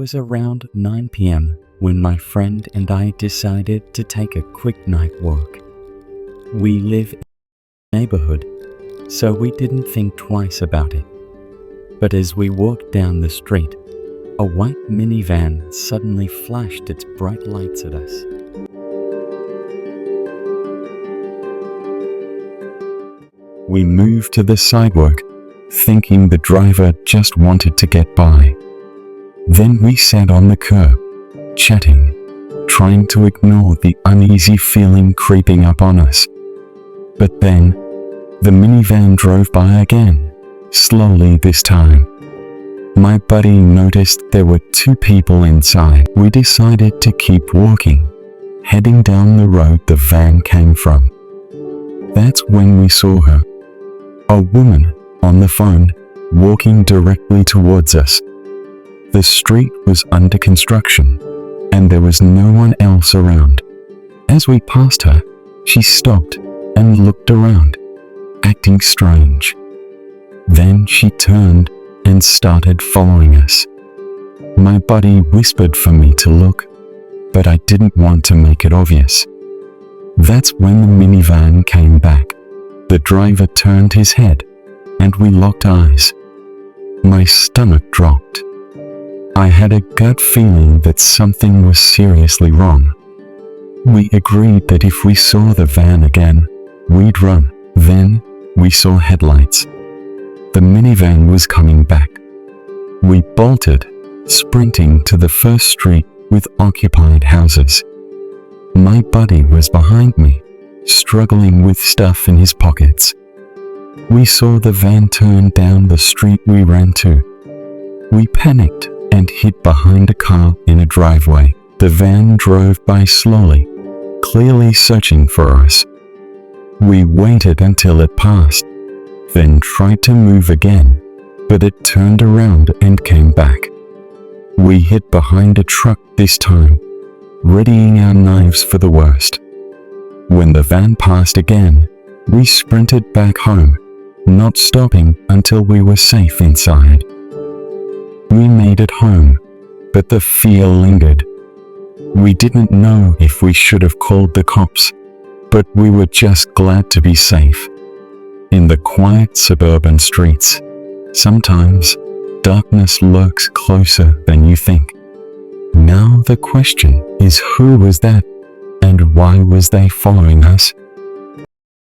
It was around 9 p.m. when my friend and I decided to take a quick night walk. We live in a neighborhood, so we didn't think twice about it. But as we walked down the street, a white minivan suddenly flashed its bright lights at us. We moved to the sidewalk, thinking the driver just wanted to get by. Then we sat on the curb, chatting, trying to ignore the uneasy feeling creeping up on us. But then, the minivan drove by again, slowly this time. My buddy noticed there were two people inside. We decided to keep walking, heading down the road the van came from. That's when we saw her, a woman on the phone, walking directly towards us. The street was under construction, and there was no one else around. As we passed her, she stopped and looked around, acting strange. Then she turned and started following us. My buddy whispered for me to look, but I didn't want to make it obvious. That's when the minivan came back. The driver turned his head, and we locked eyes. My stomach dropped. I had a gut feeling that something was seriously wrong. We agreed that if we saw the van again, we'd run. Then, we saw headlights. The minivan was coming back. We bolted, sprinting to the first street with occupied houses. My buddy was behind me, struggling with stuff in his pockets. We saw the van turn down the street we ran to. We panicked and hid behind a car in a driveway. The van drove by slowly, clearly searching for us. We waited until it passed, then tried to move again, but it turned around and came back. We hid behind a truck this time, readying our knives for the worst. When the van passed again, we sprinted back home, not stopping until we were safe inside. We made it home, but the fear lingered. We didn't know if we should have called the cops, but we were just glad to be safe. In the quiet suburban streets, sometimes darkness lurks closer than you think. Now the question is, who was that, and why was they following us?